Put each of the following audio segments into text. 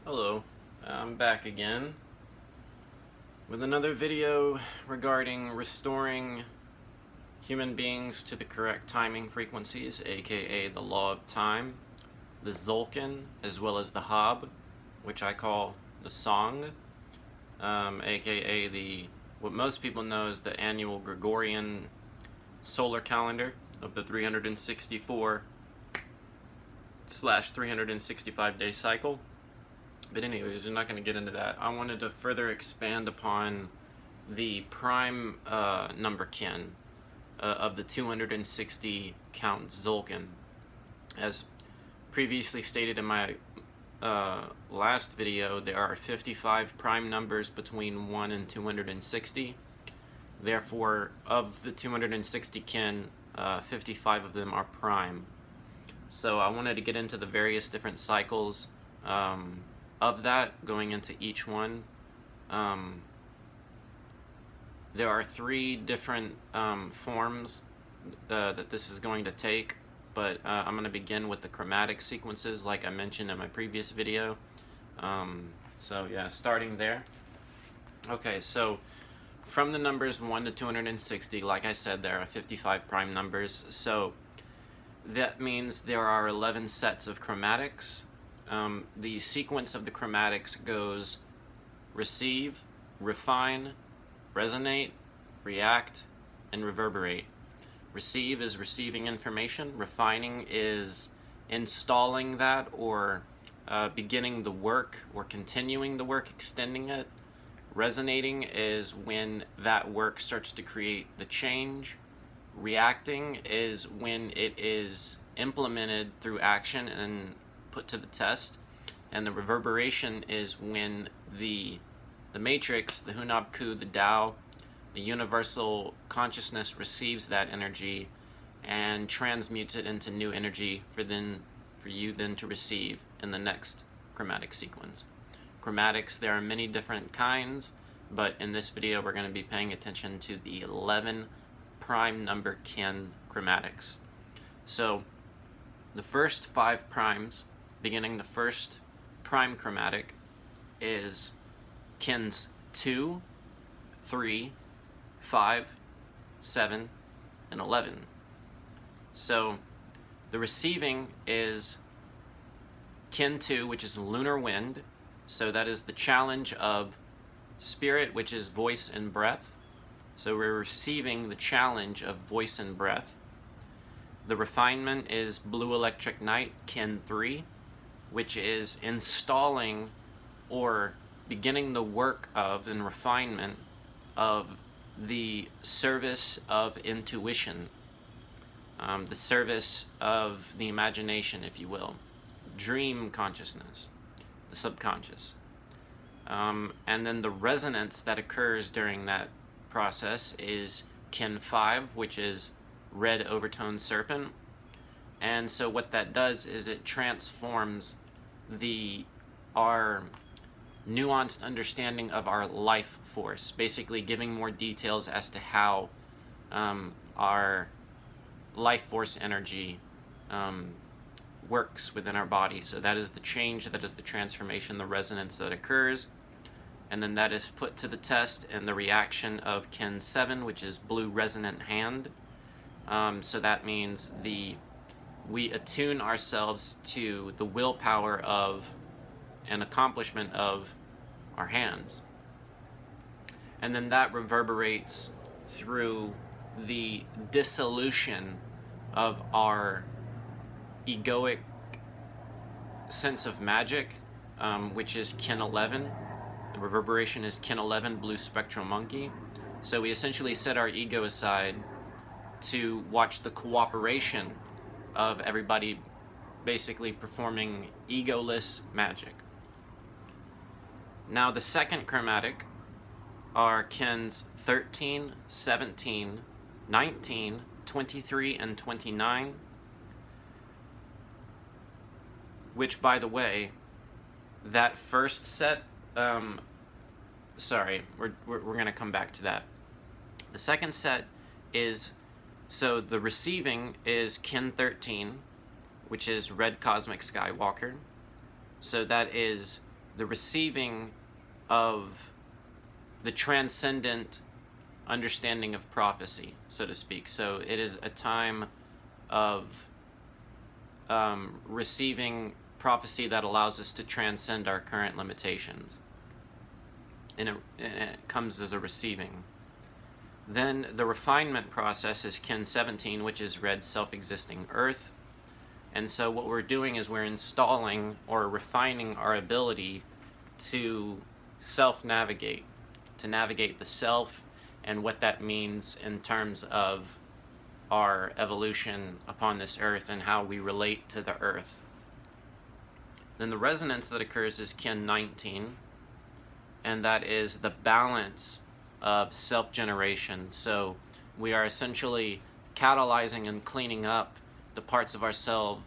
Hello, I'm back again with another video regarding restoring human beings to the correct timing frequencies, aka the law of time, the Zolkin, as well as the Hob, which I call the Song, aka what most people know as the annual Gregorian solar calendar of the 364/365 day cycle. But anyways, we're not going to get into that. I wanted to further expand upon the prime number kin of the 260 count Zolkin. As previously stated in my last video, there are 55 prime numbers between 1 and 260. Therefore, of the 260 kin, 55 of them are prime. So I wanted to get into the various different cycles of that, going into each one. There are 3 different forms that this is going to take, but I'm going to begin with the chromatic sequences like I mentioned in my previous video. So yeah, starting there. Okay, so from the numbers 1 to 260, like I said, there are 55 prime numbers, so that means there are 11 sets of chromatics. The sequence of the chromatics goes receive, refine, resonate, react, and reverberate. Receive is receiving information. Refining is installing that or beginning the work or continuing the work, extending it. Resonating is when that work starts to create the change. Reacting is when it is implemented through action and put to the test, and the reverberation is when the matrix, the Hunab-Ku, the Tao, the universal consciousness receives that energy and transmutes it into new energy for you then to receive in the next chromatic sequence. Chromatics, there are many different kinds, but in this video we're going to be paying attention to the 11 prime number kin chromatics. So the first 5 primes, beginning the first prime chromatic, is kins 2, 3, 5, 7, and 11. So the receiving is kin 2, which is lunar wind. So that is the challenge of spirit, which is voice and breath. So we're receiving the challenge of voice and breath. The refinement is blue electric night, kin 3, which is installing or beginning the work of and refinement of the service of intuition, the service of the imagination, if you will, dream consciousness, the subconscious. And then the resonance that occurs during that process is kin 5, which is red overtone serpent. And so what that does is it transforms our nuanced understanding of our life force, basically giving more details as to how our life force energy works within our body. So that is the change, that is the transformation, the resonance that occurs. And then that is put to the test in the reaction of kin 7, which is blue resonant hand. So that means we attune ourselves to the willpower of an accomplishment of our hands. And then that reverberates through the dissolution of our egoic sense of magic, which is kin 11. The reverberation is kin 11, blue spectral monkey. So we essentially set our ego aside to watch the cooperation of everybody basically performing egoless magic. Now the second chromatic are kins 13, 17, 19, 23, and 29, which, by the way, that first set, sorry, we're going to come back to that. The second set is, so the receiving is kin 13, which is red cosmic skywalker. So that is the receiving of the transcendent understanding of prophecy, so to speak. So it is a time of receiving prophecy that allows us to transcend our current limitations. And it comes as a receiving. Then the refinement process is Kin 17, which is red self-existing earth. And so what we're doing is we're installing or refining our ability to self-navigate, to navigate the self and what that means in terms of our evolution upon this earth and how we relate to the earth. Then the resonance that occurs is Kin 19, and that is the balance of self-generation. So we are essentially catalyzing and cleaning up the parts of ourselves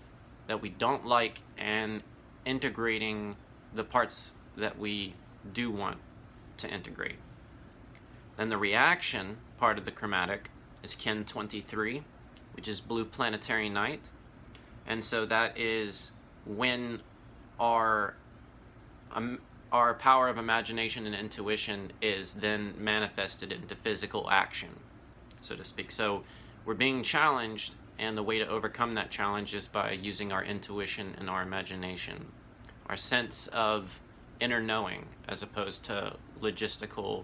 that we don't like and integrating the parts that we do want to integrate. Then the reaction part of the chromatic is Kin 23, which is blue planetary night. And so that is when our power of imagination and intuition is then manifested into physical action, so to speak. So we're being challenged, and the way to overcome that challenge is by using our intuition and our imagination, our sense of inner knowing, as opposed to logistical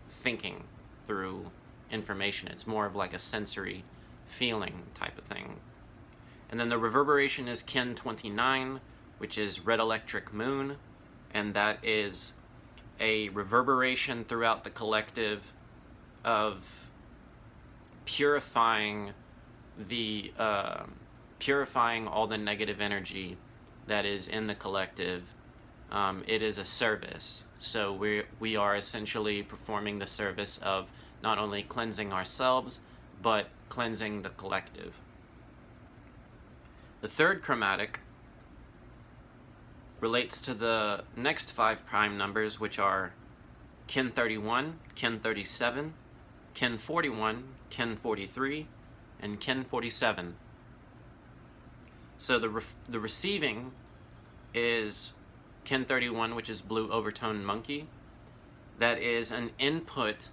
thinking through information. It's more of like a sensory feeling type of thing. And then the reverberation is Kin 29, which is red electric moon, and that is a reverberation throughout the collective of purifying all the negative energy that is in the collective. It is a service. So we are essentially performing the service of not only cleansing ourselves, but cleansing the collective. The third chromatic relates to the next 5 prime numbers, which are Kin 31, Kin 37, Kin 41, Kin 43, and Kin 47. So the receiving is Kin 31, which is blue overtoned monkey. That is an input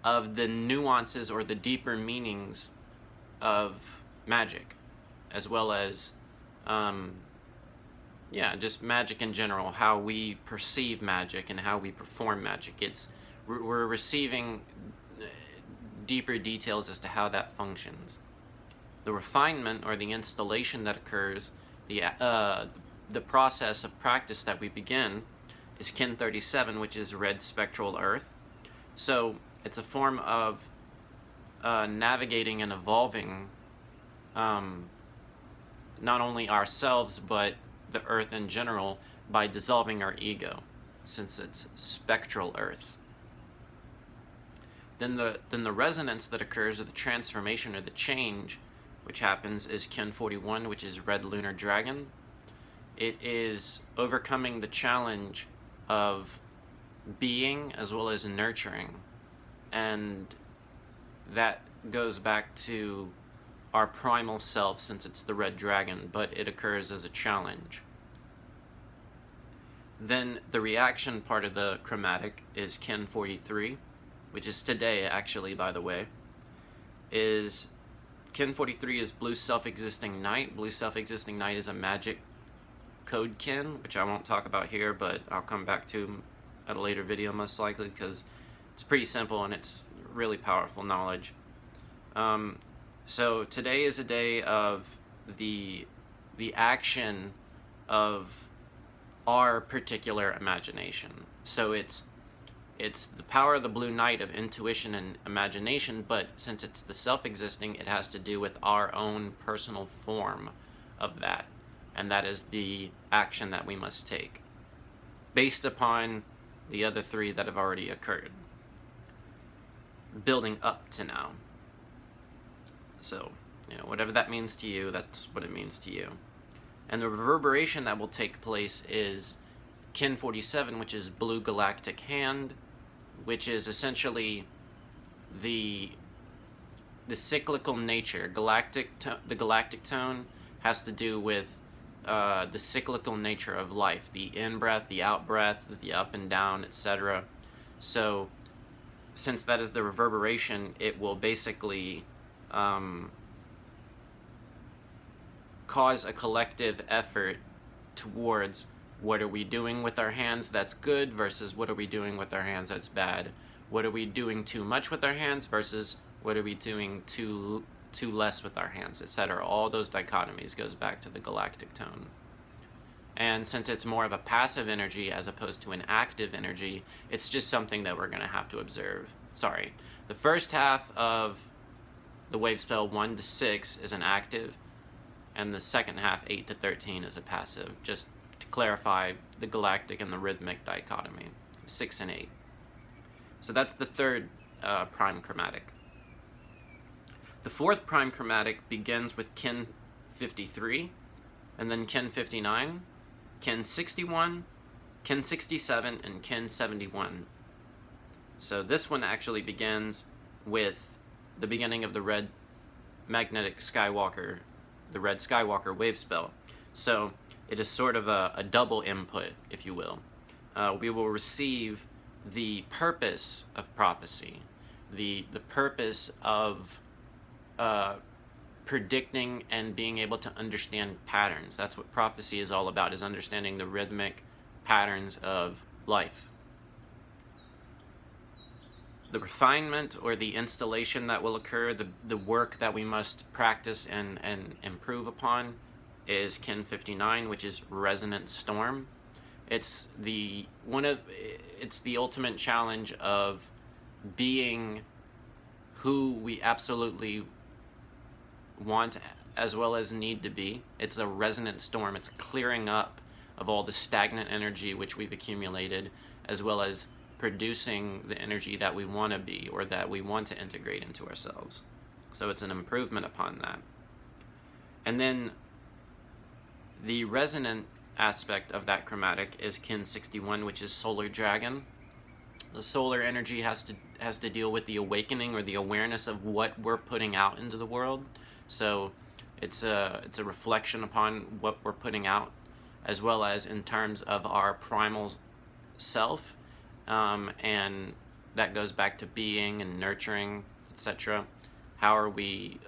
of the nuances or the deeper meanings of magic, as well as just magic in general, how we perceive magic and how we perform magic. We're receiving deeper details as to how that functions. The refinement or the installation that occurs, the process of practice that we begin, is Kin 37, which is red spectral earth. So it's a form of navigating and evolving not only ourselves but the earth in general by dissolving our ego, since it's spectral earth. Then the resonance that occurs, or the transformation or the change which happens, is Kin 41, which is red lunar dragon. It is overcoming the challenge of being as well as nurturing, and that goes back to our primal self, since it's the red dragon, but it occurs as a challenge. Then the reaction part of the chromatic is Kin 43, which is today, actually, by the way. Kin 43 is blue self-existing night. Blue self-existing night is a magic code kin, which I won't talk about here, but I'll come back to at a later video most likely, because it's pretty simple and it's really powerful knowledge. So today is a day of the action of our particular imagination. So it's the power of the blue night of intuition and imagination, but since it's the self-existing, it has to do with our own personal form of that, and that is the action that we must take based upon the other 3 that have already occurred, building up to now. So, whatever that means to you, that's what it means to you. And the reverberation that will take place is Kin 47, which is blue galactic hand, which is essentially the cyclical nature. The galactic tone has to do with the cyclical nature of life, the in-breath, the out-breath, the up and down, etc. So since that is the reverberation, it will basically cause a collective effort towards what are we doing with our hands that's good versus what are we doing with our hands that's bad. What are we doing too much with our hands versus what are we doing too less with our hands, etc. All those dichotomies goes back to the galactic tone. And since it's more of a passive energy as opposed to an active energy, it's just something that we're going to have to observe. Sorry. The first half of the wave spell 1 to 6 is an active, and the second half 8 to 13 is a passive, just to clarify the galactic and the rhythmic dichotomy, 6 and 8. So that's the third prime chromatic. The fourth prime chromatic begins with kin 53, and then kin 59, kin 61, kin 67, and kin 71. So this one actually begins with the beginning of the red magnetic Skywalker, the red Skywalker wave spell. So it is sort of a double input, if you will. We will receive the purpose of prophecy, the purpose of predicting and being able to understand patterns. That's what prophecy is all about, is understanding the rhythmic patterns of life. The refinement or the installation that will occur, the work that we must practice and improve upon, is kin 59, which is resonant storm. It's the ultimate challenge of being who we absolutely want as well as need to be. It's a resonant storm. It's a clearing up of all the stagnant energy which we've accumulated, as well as producing the energy that we want to be or that we want to integrate into ourselves. So it's an improvement upon that. And then the resonant aspect of that chromatic is kin 61, which is solar dragon. The solar energy has to deal with the awakening or the awareness of what we're putting out into the world. So it's a reflection upon what we're putting out, as well as in terms of our primal self, and that goes back to being and nurturing, etc. How are we?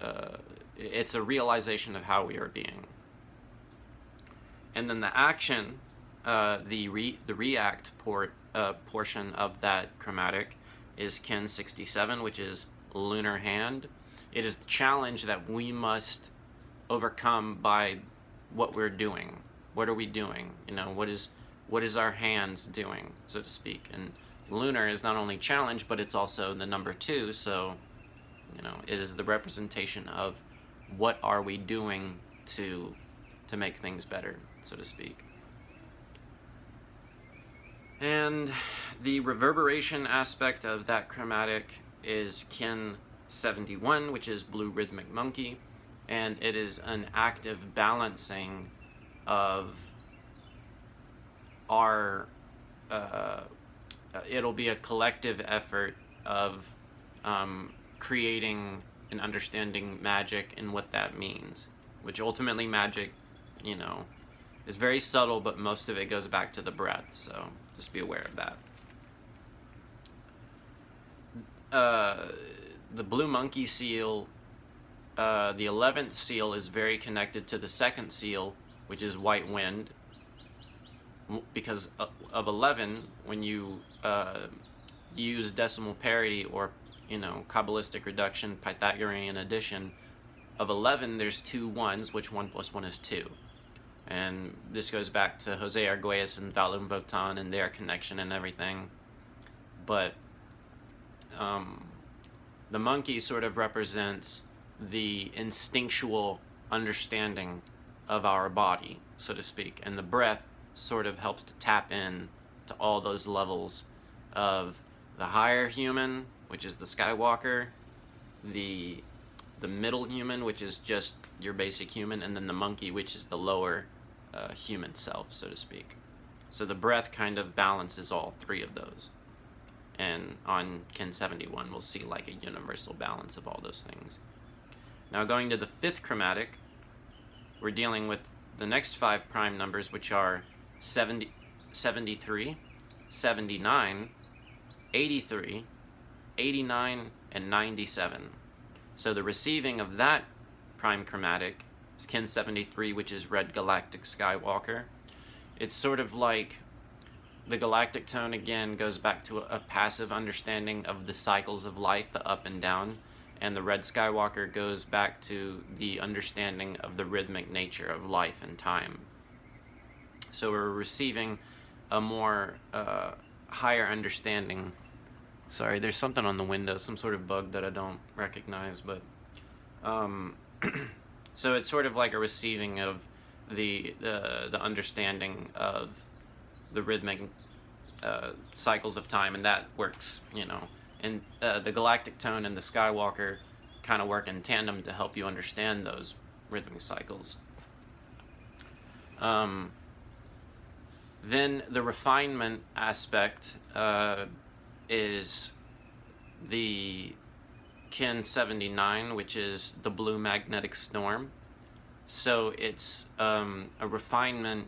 It's a realization of how we are being. And then the action, the react portion of that chromatic is kin 67, which is lunar hand. It is the challenge that we must overcome by what we're doing. What are we doing? You know, what is our hands doing, so to speak? And lunar is not only challenge, but it's also the number 2. So, you know, it is the representation of what are we doing to make things better, so to speak. And the reverberation aspect of that chromatic is kin 71, which is blue rhythmic monkey, and it is an active balancing of our it'll be a collective effort of creating and understanding magic and what that means, which ultimately magic, you know, is very subtle, but most of it goes back to the breath, so just be aware of that. The blue monkey seal, the 11th seal, is very connected to the second seal, which is white wind, because of 11, when you use decimal parity or, you know, Kabbalistic reduction, Pythagorean addition, of 11 there's 2 ones, which 1 plus 1 is 2. And this goes back to Jose Arguelles and Valum Votan and their connection and everything. But the monkey sort of represents the instinctual understanding of our body, so to speak. And the breath sort of helps to tap in to all those levels of the higher human, which is the Skywalker, the middle human, which is just your basic human, and then the monkey, which is the lower human self, so to speak. So the breath kind of balances all 3 of those. And on kin 71, we'll see like a universal balance of all those things. Now going to the 5th chromatic, we're dealing with the next 5 prime numbers, which are 70, 73, 79, 83, 89, and 97. So the receiving of that prime chromatic is kin 73, which is red galactic skywalker. It's sort of like the galactic tone, again, goes back to a passive understanding of the cycles of life, the up and down, and the red skywalker goes back to the understanding of the rhythmic nature of life and time. So we're receiving a more higher understanding. Sorry, there's something on the window, some sort of bug that I don't recognize, but so it's sort of like a receiving of the understanding of the rhythmic cycles of time, and that works, and the galactic tone and the skywalker kind of work in tandem to help you understand those rhythmic cycles. Then the refinement aspect is the kin 79, which is the blue magnetic storm. So it's a refinement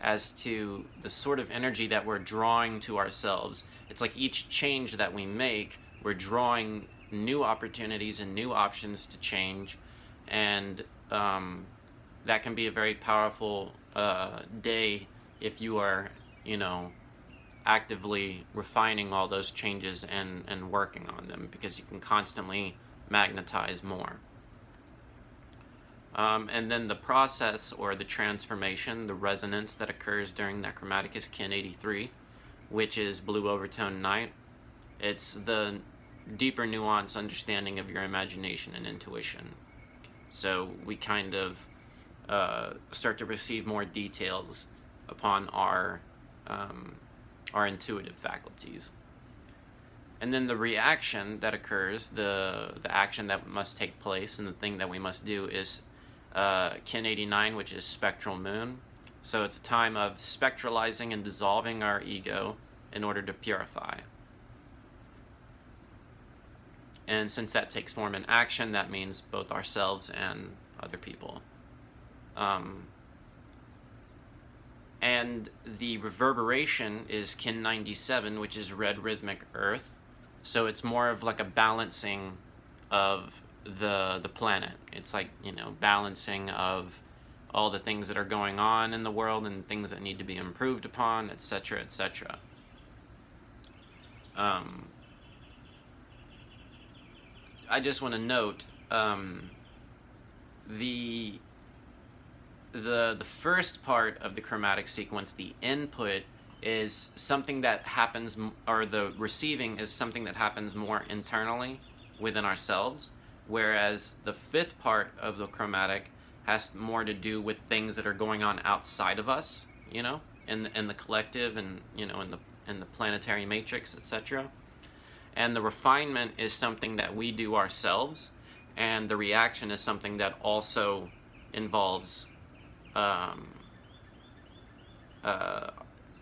as to the sort of energy that we're drawing to ourselves. It's like each change that we make, we're drawing new opportunities and new options to change, and that can be a very powerful day if you are, actively refining all those changes and working on them, because you can constantly magnetize more. And then the process or the transformation, the resonance that occurs during that chromatic is kin 83, which is blue overtone night. It's the deeper nuance understanding of your imagination and intuition. So we kind of start to receive more details upon our intuitive faculties. And then the reaction that occurs, the action that must take place and the thing that we must do is kin 89, which is spectral moon. So it's a time of spectralizing and dissolving our ego in order to purify. And since that takes form in action, that means both ourselves and other people. And the reverberation is kin 97, which is red rhythmic earth. So it's more of like a balancing of the planet. It's like, balancing of all the things that are going on in the world and things that need to be improved upon, etc., etc. I just want to note the first part of the chromatic sequence, the input, is something that happens, or the receiving is something that happens more internally within ourselves, whereas the fifth part of the chromatic has more to do with things that are going on outside of us, in the collective and in the planetary matrix, etc. And the refinement is something that we do ourselves, and the reaction is something that also involves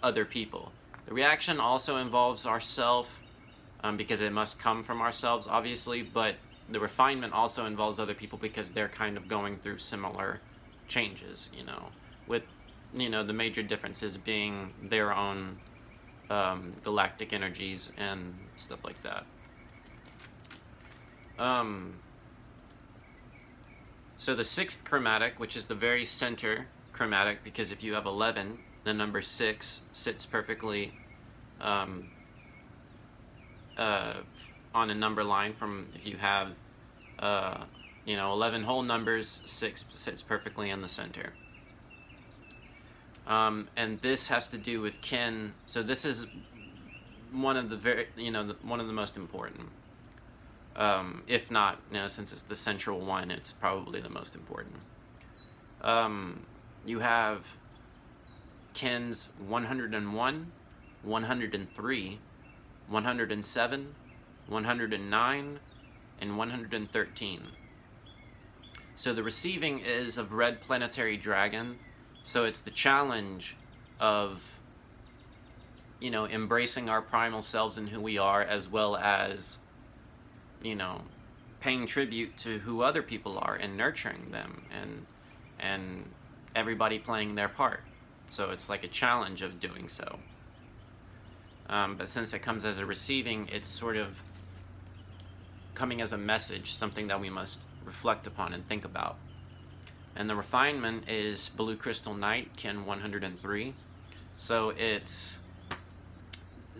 other people. The reaction also involves ourself, because it must come from ourselves, obviously, but the refinement also involves other people because they're kind of going through similar changes, with, the major differences being their own galactic energies and stuff like that. So the sixth chromatic, which is the very center chromatic, because if you have 11, the number 6 sits perfectly on a number line from, if you have 11 whole numbers, 6 sits perfectly in the center. And this has to do with kin. So this is one of the one of the most important. If not, since it's the central one, it's probably the most important. You have kins 101, 103, 107, 109, and 113. So the receiving is of red planetary dragon. So it's the challenge of, embracing our primal selves and who we are, as well as, paying tribute to who other people are and nurturing them and everybody playing their part. So it's like a challenge of doing so. But since it comes as a receiving, it's sort of coming as a message, something that we must reflect upon and think about. And the refinement is Blue Crystal Night, Kin 103. So it's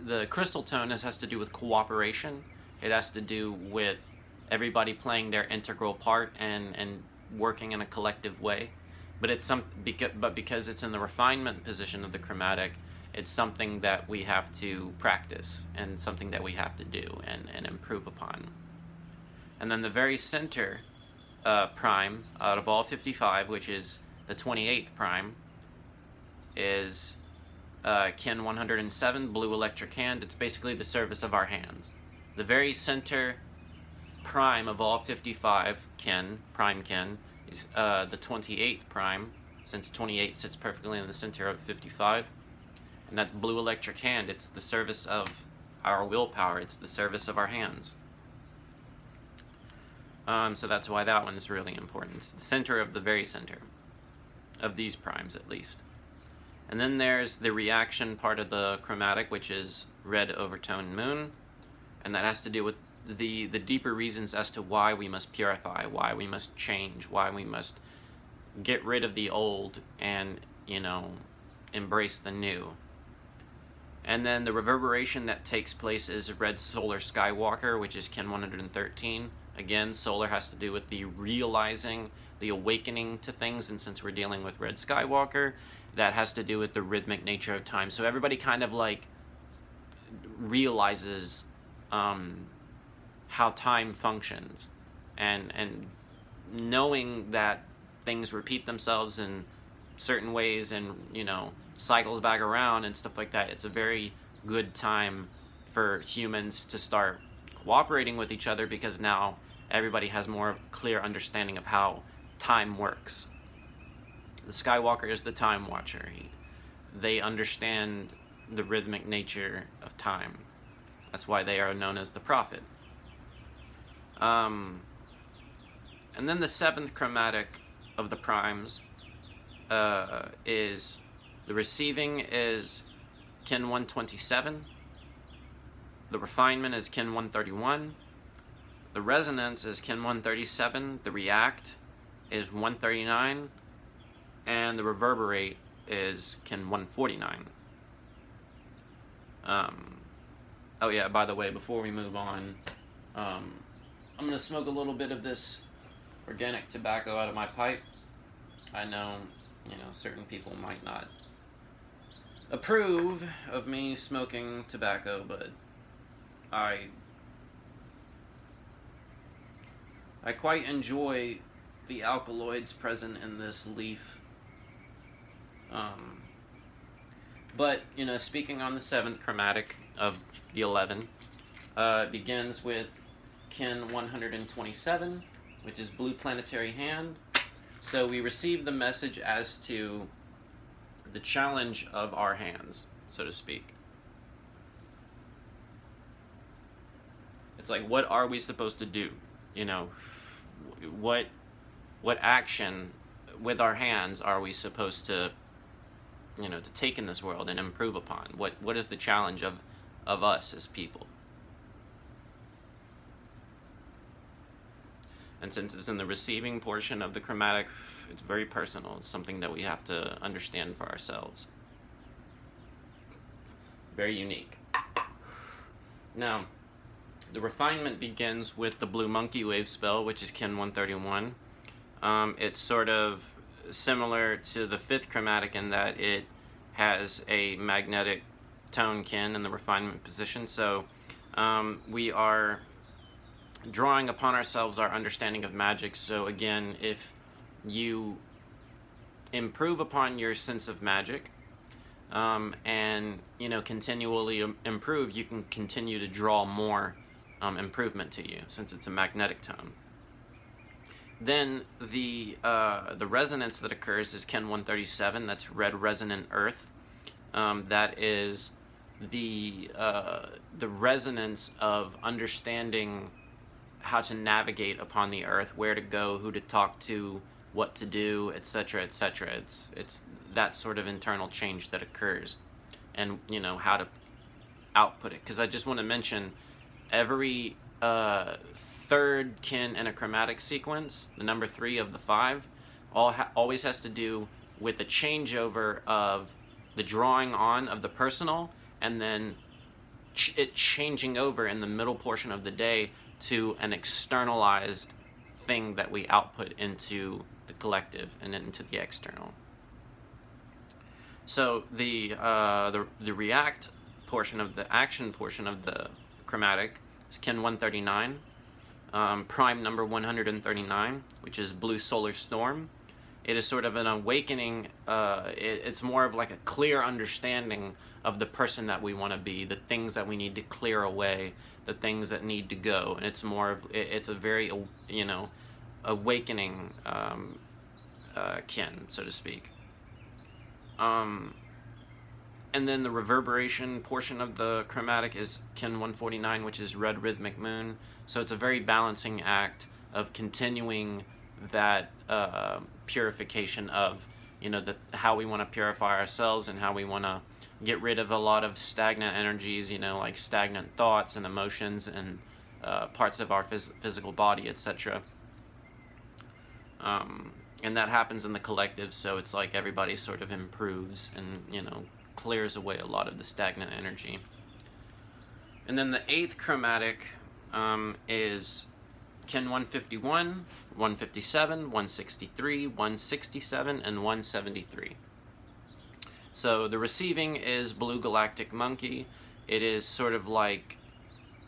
the crystal tone has to do with cooperation. It has to do with everybody playing their integral part and working in a collective way. But because it's in the refinement position of the chromatic, it's something that we have to practice and something that we have to do and improve upon. And then the very center prime out of all 55, which is the 28th prime, is Kin 107, Blue Electric Hand. It's basically the service of our hands. The very center prime of all 55 kin, prime kin, is the 28th prime, since 28 sits perfectly in the center of 55. And that's Blue Electric Hand. It's the service of our willpower. It's the service of our hands. So that's why that one is really important. It's the center of the very center of these primes, at least. And then there's the reaction part of the chromatic, which is Red Overtone Moon. And that has to do with the deeper reasons as to why we must purify, why we must change, why we must get rid of the old and, embrace the new. And then the reverberation that takes place is Red Solar Skywalker, which is Kin 113. Again, solar has to do with the realizing, the awakening to things, and since we're dealing with Red Skywalker, that has to do with the rhythmic nature of time. So everybody kind of like realizes how time functions, and knowing that things repeat themselves in certain ways and cycles back around and stuff like that. It's a very good time for humans to start cooperating with each other, because now everybody has more clear understanding of how time works. The Skywalker is the time watcher. They understand the rhythmic nature of time. That's why they are known as the prophet. And then the 7th chromatic of the primes is the receiving is Kin 127. The refinement is Kin 131. The resonance is Kin 137. The react is 139. And the reverberate is Kin 149. Oh yeah, by the way, before we move on, I'm going to smoke a little bit of this organic tobacco out of my pipe. I know, certain people might not approve of me smoking tobacco, but I quite enjoy the alkaloids present in this leaf. But, speaking on the 7th chromatic of the 11, begins with Kin 127, which is Blue Planetary Hand. So we receive the message as to the challenge of our hands, so to speak. It's like, what are we supposed to do? What action with our hands are we supposed to to take in this world and improve upon? What is the challenge of us as people? And since it's in the receiving portion of the chromatic, it's very personal. It's something that we have to understand for ourselves. Very unique. Now, the refinement begins with the Blue Monkey Wave spell, which is Kin 131. It's sort of similar to the 5th chromatic in that it has a magnetic tone kin in the refinement position. So we are drawing upon ourselves our understanding of magic. So again, if you improve upon your sense of magic and continually improve, you can continue to draw more improvement to you, since it's a magnetic tone. Then the resonance that occurs is Kin 137. That's Red Resonant Earth. That is the resonance of understanding how to navigate upon the earth, where to go, who to talk to, what to do, etc., etc. It's that sort of internal change that occurs, and how to output it. Because I just want to mention every third kin in a chromatic sequence, the number 3 of the 5, always has to do with the changeover of the drawing on of the personal, and then it changing over in the middle portion of the day to an externalized thing that we output into the collective and into the external. So the react portion of the action portion of the chromatic is kin 139, prime number 139, which is blue solar storm. It is sort of an awakening. It's more of like a clear understanding of the person that we want to be, the things that we need to clear away, the things that need to go, and it's more of it's a very awakening kin, so to speak. And then the reverberation portion of the chromatic is kin 149, which is red rhythmic moon. So it's a very balancing act of continuing that purification of, how we want to purify ourselves and how we want to get rid of a lot of stagnant energies, like stagnant thoughts and emotions and parts of our physical body, etc. And that happens in the collective, so it's like everybody sort of improves and, clears away a lot of the stagnant energy. And then the 8th chromatic is kin 151, 157, 163, 167, and 173. So the receiving is blue galactic monkey. It is sort of like,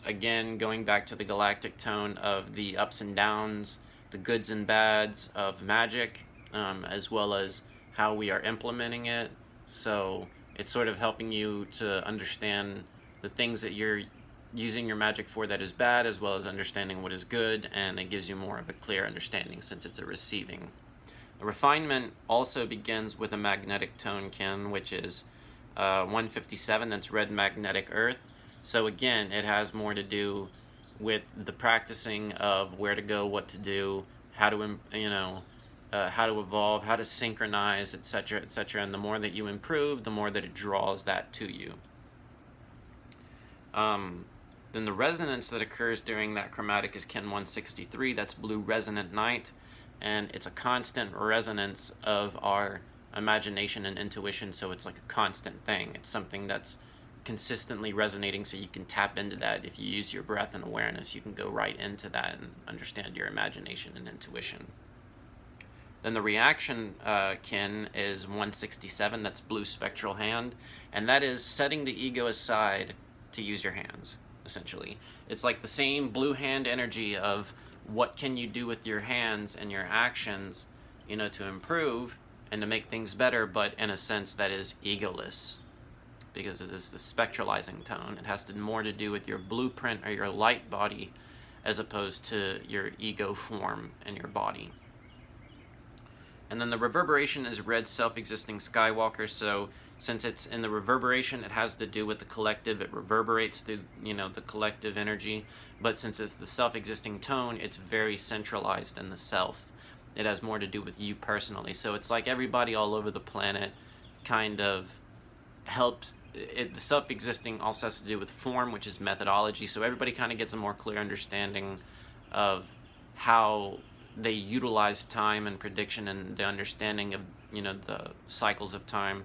again, going back to the galactic tone of the ups and downs, the goods and bads of magic, as well as how we are implementing it. So it's sort of helping you to understand the things that you're using your magic for that is bad, as well as understanding what is good, and it gives you more of a clear understanding since it's a receiving. The refinement also begins with a magnetic tone kin, which is 157, that's red magnetic earth. So again, it has more to do with the practicing of where to go, what to do, how to, how to evolve, how to synchronize, etc., etc. And the more that you improve, the more that it draws that to you. Then the resonance that occurs during that chromatic is kin 163. That's blue resonant night, and it's a constant resonance of our imagination and intuition. So it's like a constant thing. It's something that's consistently resonating, so you can tap into that. If you use your breath and awareness, you can go right into that and understand your imagination and intuition. Then the reaction kin is 167, that's blue spectral hand, and that is setting the ego aside to use your hands, essentially. It's like the same blue hand energy of what can you do with your hands and your actions, to improve and to make things better, but in a sense that is egoless, because it is the spectralizing tone. It has more to do with your blueprint or your light body as opposed to your ego form and your body. And then the reverberation is red self-existing skywalker. So since it's in the reverberation, it has to do with the collective. It reverberates through, the collective energy. But since it's the self-existing tone, it's very centralized in the self. It has more to do with you personally. So it's like everybody all over the planet kind of helps. The self-existing also has to do with form, which is methodology. So everybody kind of gets a more clear understanding of how they utilize time and prediction and the understanding of, the cycles of time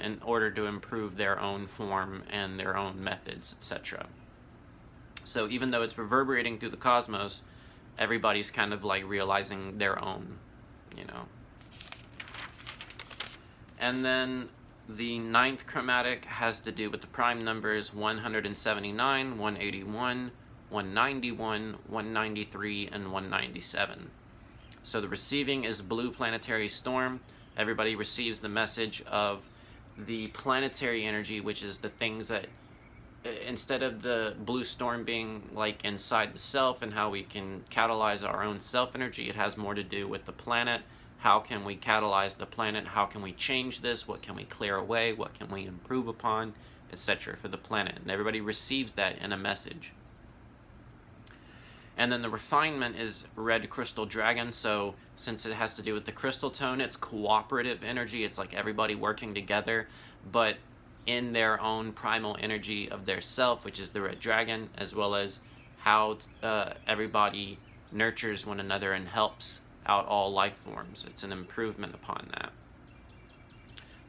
in order to improve their own form and their own methods, etc. So even though it's reverberating through the cosmos, everybody's kind of like realizing their own, And then the 9th chromatic has to do with the prime numbers 179, 181, 191, 193, and 197. So the receiving is blue planetary storm. Everybody receives the message of the planetary energy, which is the things that, instead of the blue storm being like inside the self and how we can catalyze our own self energy, it has more to do with the planet. How can we catalyze the planet? How can we change this? What can we clear away? What can we improve upon, etc. for the planet? And everybody receives that in a message. And then the refinement is red crystal dragon. So since it has to do with the crystal tone, it's cooperative energy. It's like everybody working together, but in their own primal energy of their self, which is the red dragon, as well as how everybody nurtures one another and helps out all life forms. It's an improvement upon that.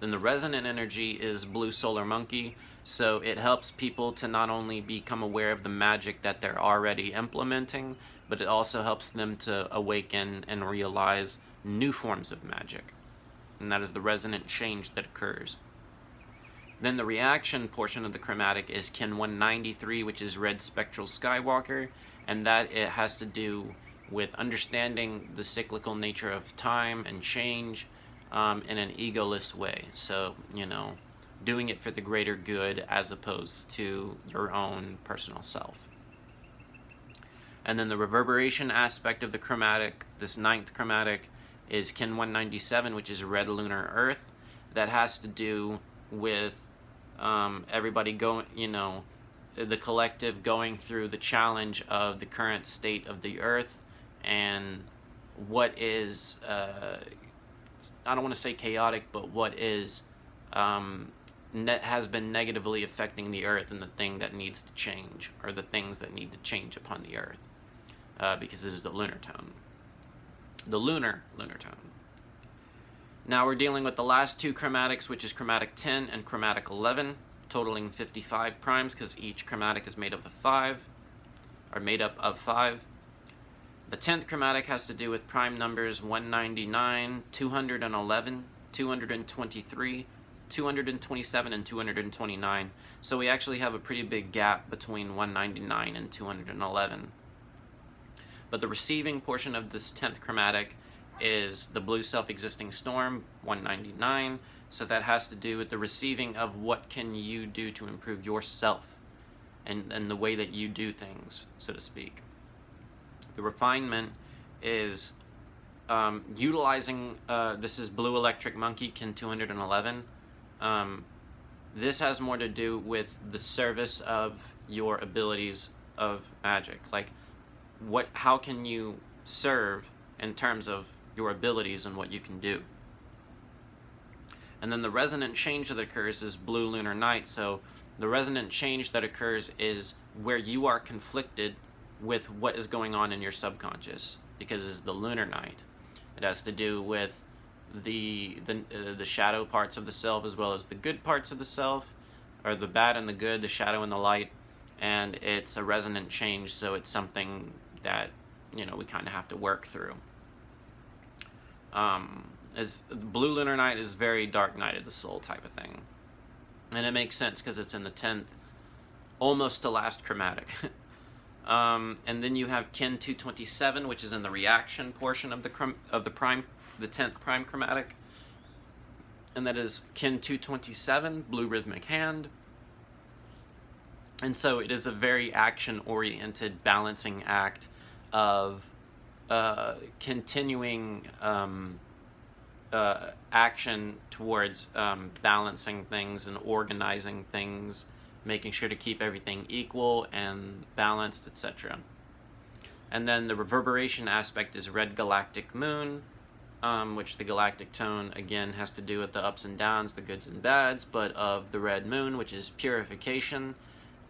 Then the resonant energy is blue solar monkey. So it helps people to not only become aware of the magic that they're already implementing, but it also helps them to awaken and realize new forms of magic. And that is the resonant change that occurs. Then the reaction portion of the chromatic is Kin 193, which is red spectral skywalker, and that it has to do with understanding the cyclical nature of time and change in an egoless way. So, doing it for the greater good as opposed to your own personal self. And then the reverberation aspect of the chromatic, this 9th chromatic, is Kin 197, which is red lunar earth. That has to do with everybody going, the collective going through the challenge of the current state of the earth and what is, I don't want to say chaotic, but what is has been negatively affecting the earth and the thing that needs to change, or the things that need to change upon the earth, because it is the lunar tone. The lunar tone. Now we're dealing with the last two chromatics, which is chromatic 10 and chromatic 11, totaling 55 primes, because each chromatic is made up of 5. The 10th chromatic has to do with prime numbers 199, 211, 223, 227, and 229. So we actually have a pretty big gap between 199 and 211. But the receiving portion of this 10th chromatic is the blue self-existing storm, 199. So that has to do with the receiving of what can you do to improve yourself and the way that you do things, so to speak. The refinement is utilizing, this is blue electric monkey, Kin 211. This has more to do with the service of your abilities of magic. Like, how can you serve in terms of your abilities and what you can do. And then the resonant change that occurs is blue lunar night. So the resonant change that occurs is where you are conflicted with what is going on in your subconscious, because it's the lunar night. It has to do with the shadow parts of the self, as well as the good parts of the self, or the bad and the good, the shadow and the light. And it's a resonant change, so it's something that we kind of have to work through. As blue lunar night is very dark night of the soul type of thing, and it makes sense because it's in the 10th, almost to last chromatic. And then you have Kin 227, which is in the reaction portion of the 10th prime chromatic, and that is Kin 227, blue rhythmic hand. And so it is a very action-oriented balancing act of continuing action towards balancing things and organizing things, making sure to keep everything equal and balanced, etc. And then the reverberation aspect is red galactic moon, which the galactic tone, again, has to do with the ups and downs, the goods and bads, but of the red moon, which is purification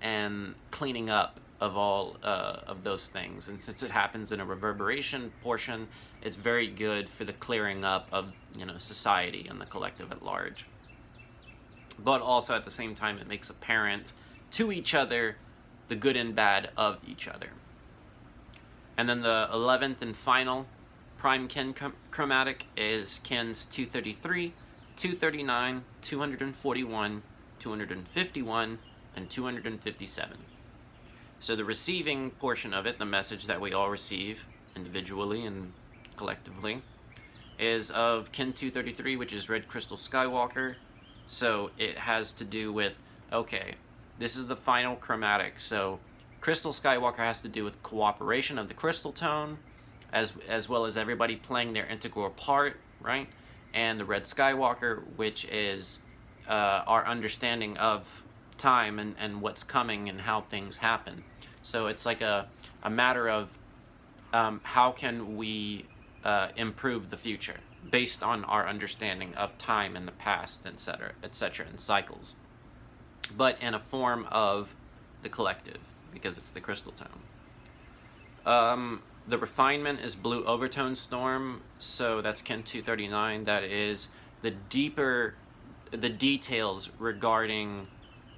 and cleaning up of all of those things. And since it happens in a reverberation portion, it's very good for the clearing up of society and the collective at large. But also at the same time, it makes apparent to each other the good and bad of each other. And then the 11th and final prime kin chromatic is Kins 233, 239, 241, 251, and 257. So the receiving portion of it, the message that we all receive individually and collectively, is of Kin 233, which is Red Crystal Skywalker. So it has to do with, okay, this is the final chromatic. So Crystal Skywalker has to do with cooperation of the crystal tone, as well as everybody playing their integral part, right? And the Red Skywalker, which is our understanding of time and what's coming and how things happen. So it's like a matter of how can we improve the future based on our understanding of time in the past, etc., and cycles, but in a form of the collective, because it's the crystal tone. The refinement is blue overtone storm, so that's Kin 239. That is the details regarding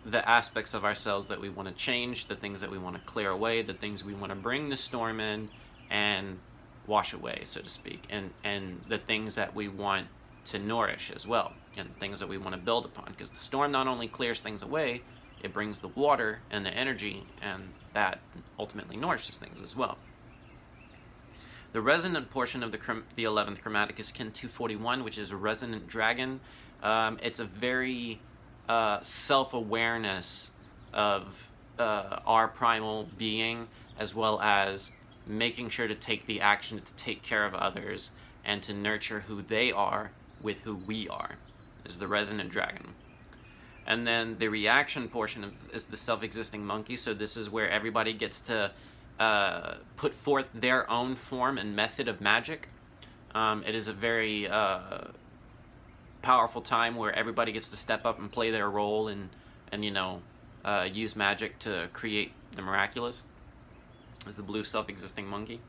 the aspects of ourselves that we want to change, the things that we want to clear away, the things we want to bring the storm in and wash away, so to speak, and the things that we want to nourish as well, and the things that we want to build upon, because the storm not only clears things away, it brings the water and the energy, and that ultimately nourishes things as well. The resonant portion of the 11th chromatic is Kin 241, which is a resonant dragon. It's a very self-awareness of our primal being, as well as making sure to take the action to take care of others and to nurture who they are with who we are, is the resonant dragon. And then the reaction portion is the self-existing monkey. So this is where everybody gets to put forth their own form and method of magic. It is a very powerful time where everybody gets to step up and play their role and use magic to create the miraculous. Is the blue self-existing monkey.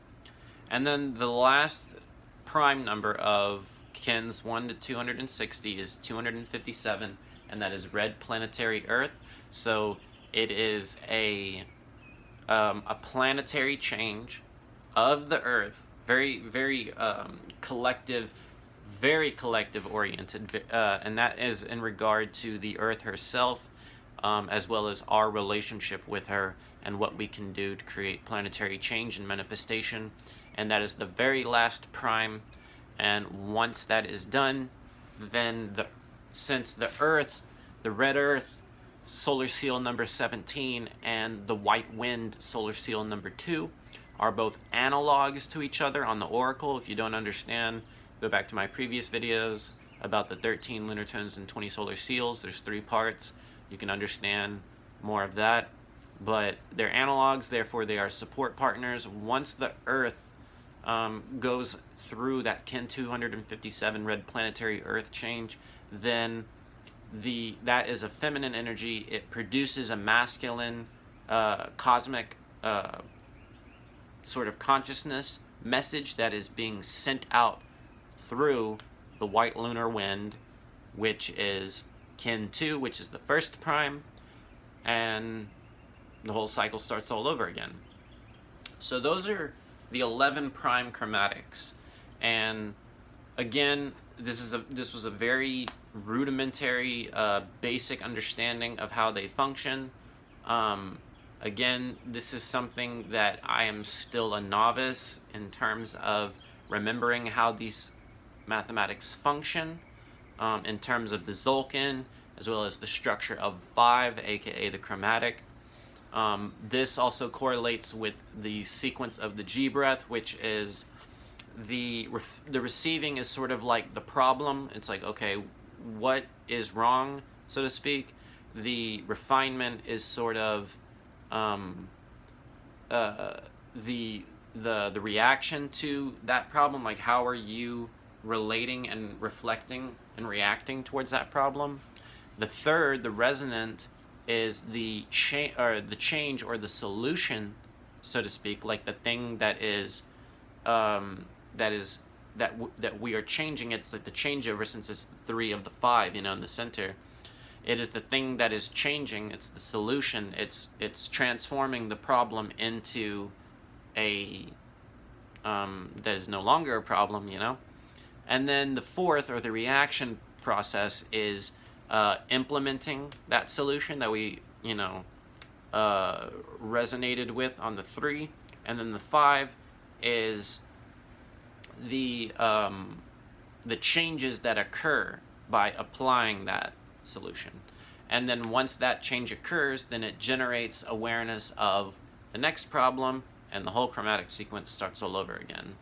And then the last prime number of Kins 1 to 260 is 257, and that is red planetary Earth. So it is a planetary change of the Earth, very, very collective, very collective oriented, and that is in regard to the Earth herself, as well as our relationship with her and what we can do to create planetary change and manifestation. And that is the very last prime. And once that is done, then since the Earth, the red Earth, solar seal number 17, and the white wind, solar seal number 2, are both analogs to each other on the oracle. If you don't understand, go back to my previous videos about the 13 lunar tones and 20 solar seals. There's 3 parts. You can understand more of that. But they're analogs, therefore they are support partners. Once the Earth goes through that Kin 257 red planetary Earth change, then that is a feminine energy. It produces a masculine cosmic sort of consciousness message that is being sent out through the white lunar wind, which is Kin 2, which is the first prime, and the whole cycle starts all over again. So those are the 11 prime chromatics. And again, this was a very rudimentary, basic understanding of how they function. Again, this is something that I am still a novice in terms of remembering how these mathematics function, in terms of the Zolkin, as well as the structure of 5, aka the chromatic. This also correlates with the sequence of the G breath, which is the receiving is sort of like the problem. It's like, okay, what is wrong, so to speak. The refinement is sort of the reaction to that problem. Like, how are you relating and reflecting and reacting towards that problem? The third, the resonant, is the change or the solution, so to speak, like the thing that we are changing. It's like the changeover, since it's 3 of the 5, in the center. It is the thing that is changing. It's the solution. It's transforming the problem into a that is no longer a problem, And then the fourth, or the reaction process, is implementing that solution that we, resonated with on the 3. And then the 5 is the changes that occur by applying that solution. And then once that change occurs, then it generates awareness of the next problem, and the whole chromatic sequence starts all over again.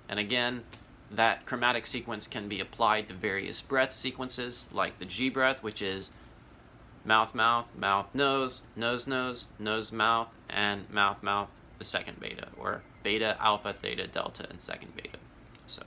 And again, that chromatic sequence can be applied to various breath sequences, like the G breath, which is mouth, mouth, mouth, nose, nose, nose, nose, mouth, and mouth, mouth, the second beta, or beta, alpha, theta, delta, and second beta. So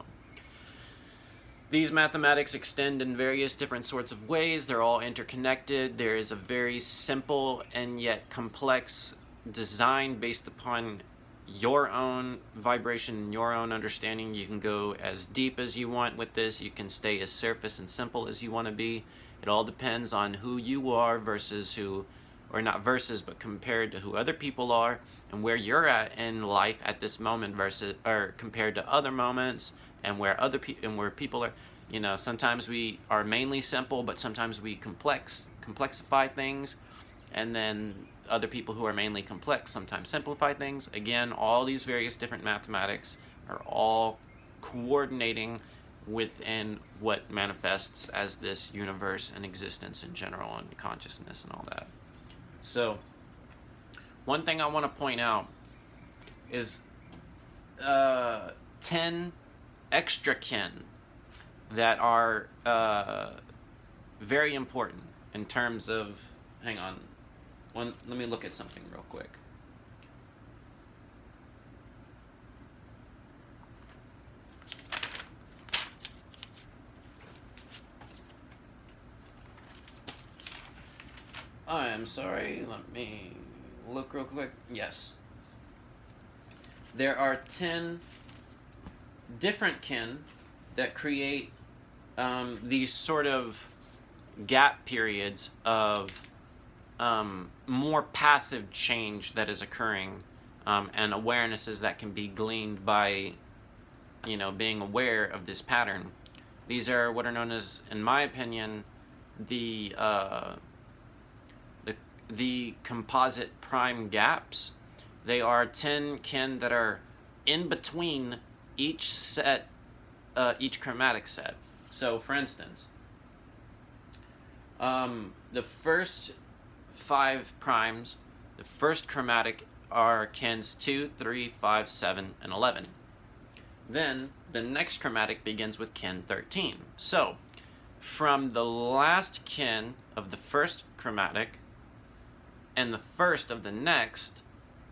these mathematics extend in various different sorts of ways. They're all interconnected. There is a very simple and yet complex design based upon your own vibration and your own understanding. You can go as deep as you want with this. You can stay as surface and simple as you want to be. It all depends on who you are versus who, or not versus, but compared to who other people are and where you're at in life at this moment versus, or compared to other moments and where other people and where people are. You know, sometimes we are mainly simple, but sometimes we complexify things, and then other people who are mainly complex sometimes simplify things. Again, all these various different mathematics are all coordinating within what manifests as this universe and existence in general and consciousness and all that. So one thing I want to point out is 10 extra kin that are very important in terms of, hang on, let me look at something real quick. I am sorry, let me look real quick. Yes. There are 10 different kin that create these sort of gap periods of more passive change that is occurring, and awarenesses that can be gleaned by, you know, being aware of this pattern. These are what are known as, in my opinion, the composite prime gaps. They are 10 kin that are in between each set, each chromatic set. So, for instance, the first 5 primes, the first chromatic, are kins 2, 3, 5, 7, and 11. Then the next chromatic begins with kin 13. So, from the last kin of the first chromatic and the first of the next,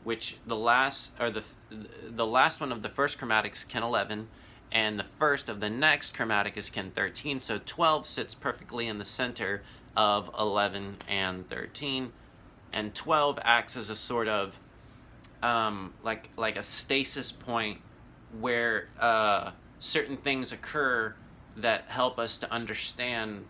which the last one of the first chromatic is kin 11, and the first of the next chromatic is kin 13. So 12 sits perfectly in the center of 11 and 13, and 12 acts as a sort of like a stasis point where certain things occur that help us to understand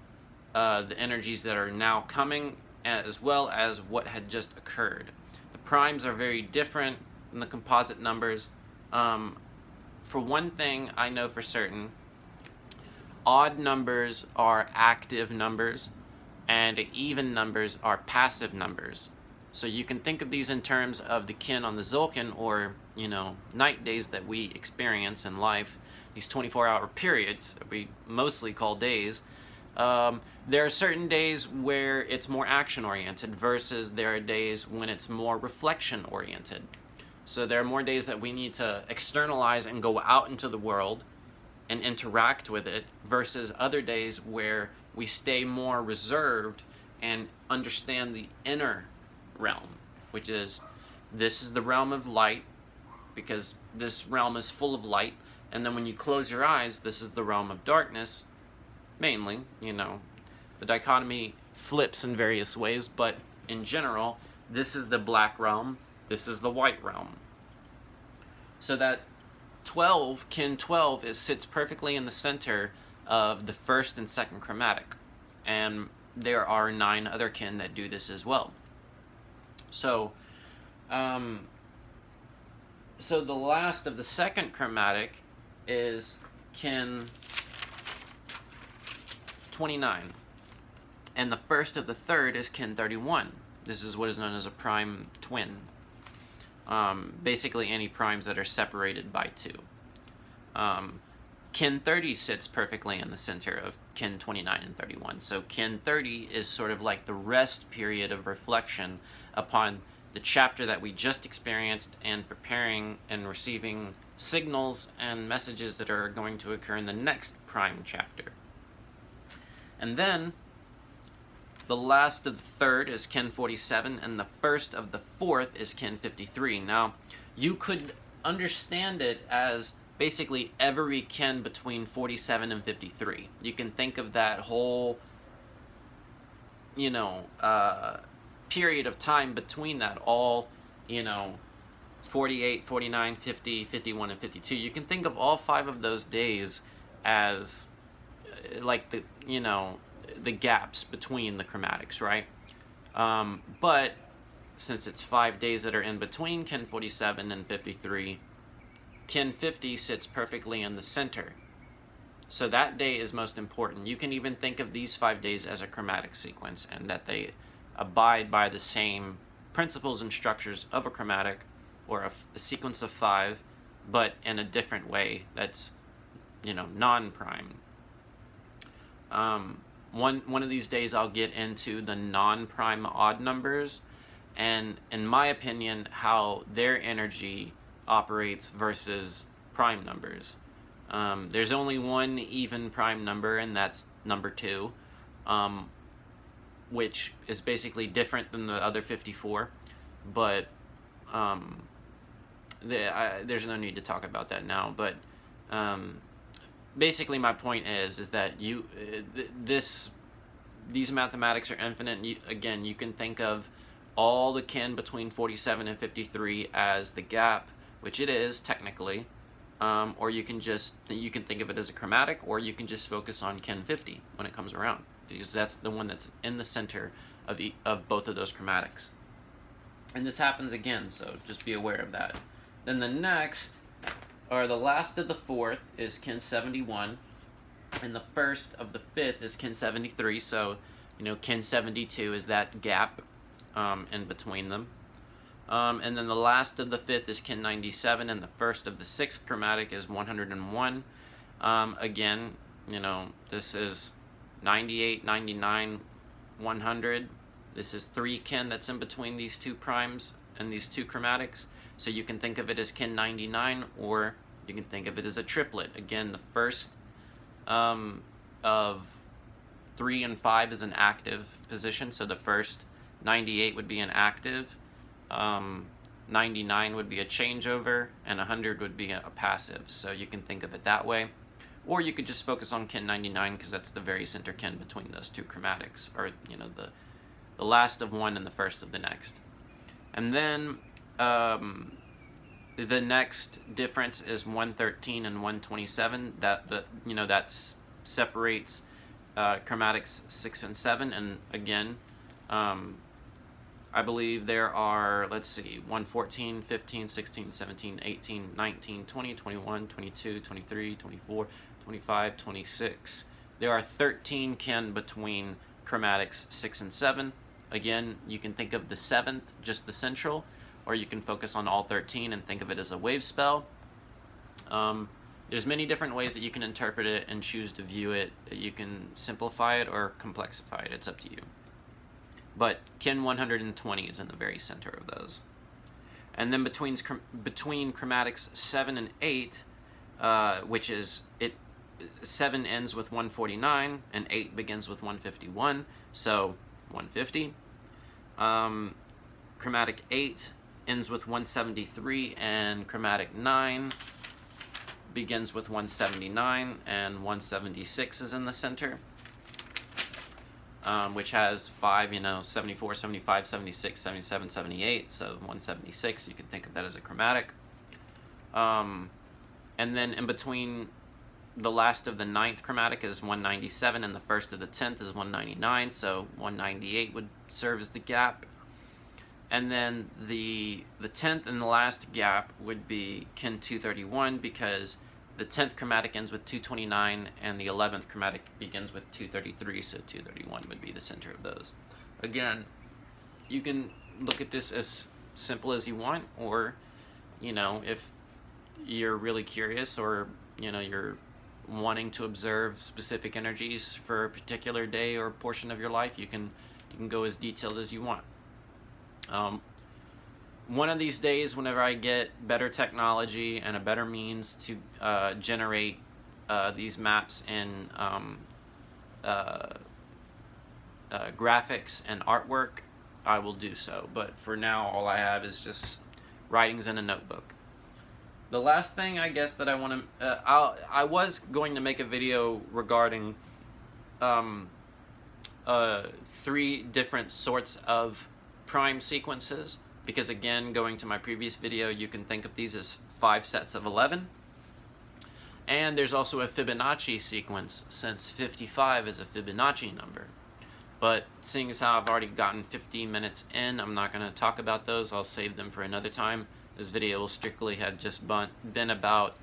the energies that are now coming, as well as what had just occurred. The primes are very different than the composite numbers. For one thing, I know for certain, odd numbers are active numbers, and even numbers are passive numbers. So you can think of these in terms of the kin on the Zolkin, or, you know, night days that we experience in life, these 24-hour periods that we mostly call days. There are certain days where it's more action-oriented versus there are days when it's more reflection-oriented. So there are more days that we need to externalize and go out into the world and interact with it, versus other days where we stay more reserved and understand the inner realm, which is, this is the realm of light, because this realm is full of light. And then when you close your eyes, this is the realm of darkness, mainly. You know, the dichotomy flips in various ways, but in general, this is the black realm, this is the white realm. So that 12, kin 12, sits perfectly in the center of the first and second chromatic. And there are 9 other kin that do this as well. So, so the last of the second chromatic is kin 29. And the first of the third is kin 31. This is what is known as a prime twin. Basically any primes that are separated by 2. Kin 30 sits perfectly in the center of kin 29 and 31. So kin 30 is sort of like the rest period of reflection upon the chapter that we just experienced, and preparing and receiving signals and messages that are going to occur in the next prime chapter. And then the last of the third is kin 47, and the first of the fourth is kin 53. Now, you could understand it as basically every kin between 47 and 53. You can think of that whole, you know, period of time between that, all, you know, 48, 49, 50, 51, and 52. You can think of all 5 of those days as like the, you know, the gaps between the chromatics, right? But since it's 5 days that are in between kin 47 and 53, kin 50 sits perfectly in the center. So that day is most important. You can even think of these 5 days as a chromatic sequence, and that they abide by the same principles and structures of a chromatic, or a sequence of 5, but in a different way that's, you know, non-prime. One of these days I'll get into the non-prime odd numbers, and in my opinion, how their energy operates versus prime numbers. There's only one even prime number, and that's number 2, which is basically different than the other 54, but there's no need to talk about that now. But basically my point is that these mathematics are infinite. And again, you can think of all the kin between 47 and 53 as the gap, which it is technically, or you can think of it as a chromatic, or you can just focus on kin 50 when it comes around, because that's the one that's in the center of both of those chromatics. And this happens again, so just be aware of that. Then the next, or the last of the 4th, is kin 71, and the first of the 5th is kin 73. So, you know, kin 72 is that gap in between them. And then the last of the 5th is kin 97, and the first of the 6th chromatic is 101. Again, you know, this is 98, 99, 100. This is 3 kin that's in between these 2 primes and these 2 chromatics. So you can think of it as kin 99, or you can think of it as a triplet. Again, the first of 3 and 5 is an active position, so the first 98 would be an active, 99 would be a changeover, and 100 would be a passive. So you can think of it that way. Or you could just focus on kin 99, because that's the very center kin between those 2 chromatics, or, you know, the last of one and the first of the next. And then the next difference is 113 and 127. That separates chromatics 6 and 7. And again, I believe there are, let's see, 114, 15, 16, 17, 18, 19, 20, 21, 22, 23, 24, 25, 26. There are 13 kin between chromatics 6 and 7. Again, you can think of the 7th, just the central, or you can focus on all 13 and think of it as a wave spell. There's many different ways that you can interpret it and choose to view it. You can simplify it or complexify it. It's up to you. But kin 120 is in the very center of those. And then between chromatics 7 and 8, which is 7 ends with 149 and 8 begins with 151, so 150. Chromatic 8 ends with 173, and chromatic 9 begins with 179, and 176 is in the center, which has 5, 74, 75, 76, 77, 78, so 176, you can think of that as a chromatic. And then in between the last of the 9th chromatic is 197, and the first of the 10th is 199, so 198 would serve as the gap. And then the 10th and the last gap would be kin 231, because the 10th chromatic ends with 229 and the 11th chromatic begins with 233, so 231 would be the center of those. Again, you can look at this as simple as you want, or, if you're really curious, or, you're wanting to observe specific energies for a particular day or portion of your life, you can go as detailed as you want. One of these days, whenever I get better technology and a better means to generate these maps in graphics and artwork, I will do so. But for now, all I have is just writings in a notebook. The last thing I guess that I want to, I was going to make a video regarding um, uh, 3 different sorts of prime sequences, because again, going to my previous video, you can think of these as 5 sets of 11. And there's also a Fibonacci sequence, since 55 is a Fibonacci number. But seeing as how I've already gotten 15 minutes in, I'm not going to talk about those. I'll save them for another time. This video will strictly have just been about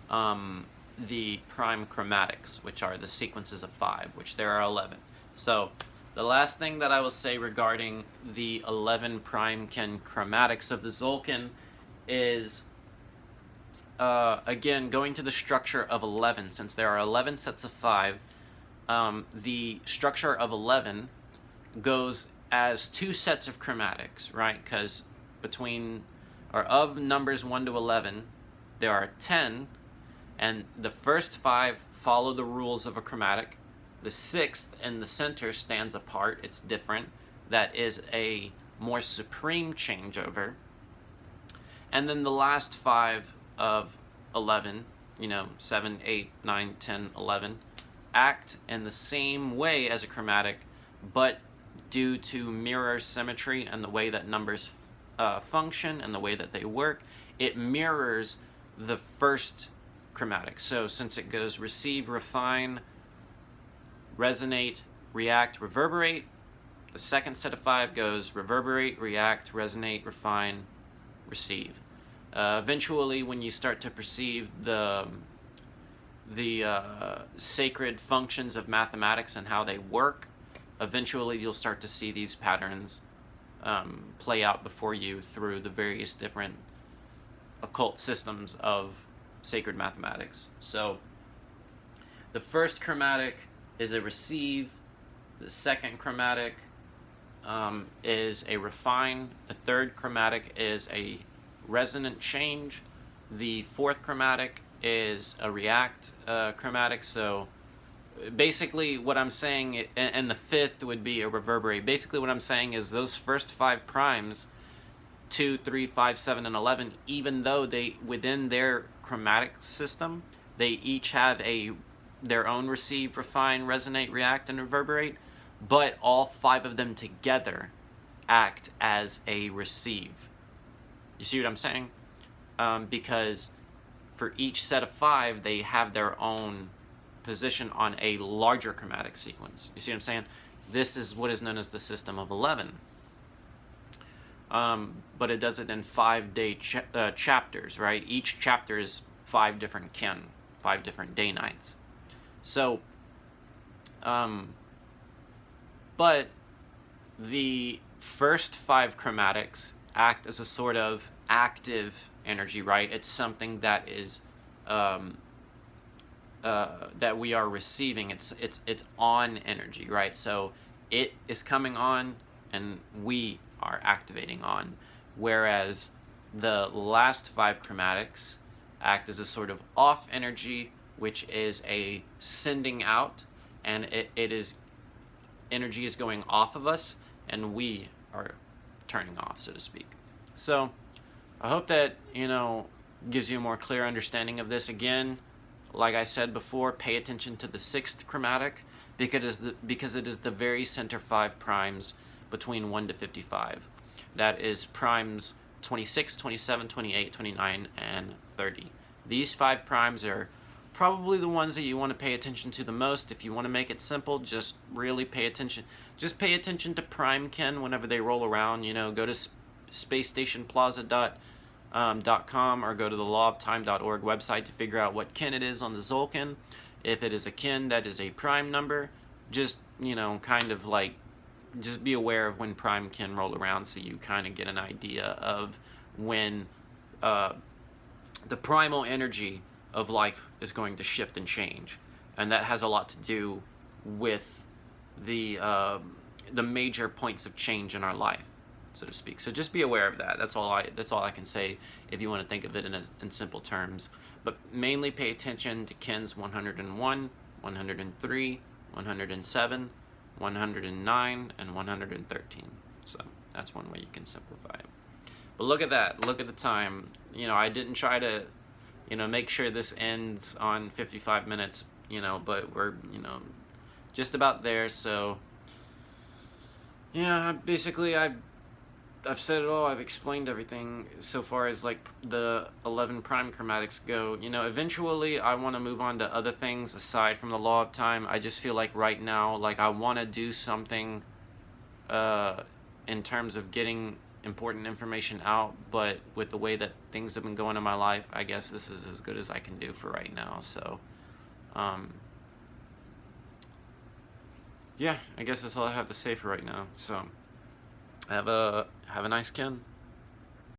the prime chromatics, which are the sequences of 5, which there are 11. So the last thing that I will say regarding the 11 prime kin chromatics of the Zolkin is, again, going to the structure of 11, since there are 11 sets of 5, the structure of 11 goes as 2 sets of chromatics, right? Because between, or of numbers 1 to 11, there are 10, and the first 5 follow the rules of a chromatic. The 6th in the center stands apart, it's different. That is a more supreme changeover. And then the last 5 of 11, 7, 8, 9, 10, 11, act in the same way as a chromatic, but due to mirror symmetry and the way that numbers function and the way that they work, it mirrors the first chromatic. So since it goes receive, refine, resonate, react, reverberate, the second set of 5 goes reverberate, react, resonate, refine, receive. Eventually, when you start to perceive the sacred functions of mathematics and how they work, eventually you'll start to see these patterns play out before you through the various different occult systems of sacred mathematics. So the first chromatic is a receive, the second chromatic is a refine, the third chromatic is a resonant change, the fourth chromatic is a react chromatic. So basically what I'm saying, and the fifth would be a reverberate. Basically what I'm saying is those first 5 primes, 2, 3, 5, 7, and 11, even though they, within their chromatic system, they each have their own receive, refine, resonate, react, and reverberate, but all 5 of them together act as a receive. You see what I'm saying? Because for each set of 5, they have their own position on a larger chromatic sequence. You see what I'm saying? This is what is known as the system of 11. But it does it in 5-day chapters, right? Each chapter is 5 different kin, 5 different day nights. So, but the first 5 chromatics act as a sort of active energy, right? It's something that is that we are receiving. It's on energy, right? So it is coming on, and we are activating on. Whereas the last 5 chromatics act as a sort of off energy, which is a sending out, and it is energy is going off of us, and we are turning off, so to speak. So I hope that, gives you a more clear understanding of this. Again, like I said before, pay attention to the 6th chromatic, because it is the very center 5 primes between 1 to 55. That is primes 26, 27, 28, 29, and 30. These 5 primes are probably the ones that you want to pay attention to the most. If you want to make it simple, just really pay attention. Just pay attention to prime kin whenever they roll around. Go to spacestationplaza.com or go to the lawoftime.org website to figure out what kin it is on the Zolkin. If it is a kin that is a prime number, just, kind of like, just be aware of when prime kin roll around, so you kind of get an idea of when the primal energy of life is going to shift and change. And that has a lot to do with the major points of change in our life, so to speak. So just be aware of that. That's all I can say if you want to think of it in simple terms. But mainly pay attention to kins 101, 103, 107, 109, and 113. So that's one way you can simplify it. But look at that. Look at the time. I didn't try to make sure this ends on 55 minutes, but we're, just about there. So yeah, basically I've said it all. I've explained everything so far as like the 11 prime chromatics go. Eventually I want to move on to other things aside from the law of time. I just feel like right now, like I want to do something in terms of getting important information out, but with the way that things have been going in my life, I guess this is as good as I can do for right now. So yeah, I guess that's all I have to say for right now. So have a nice Ken.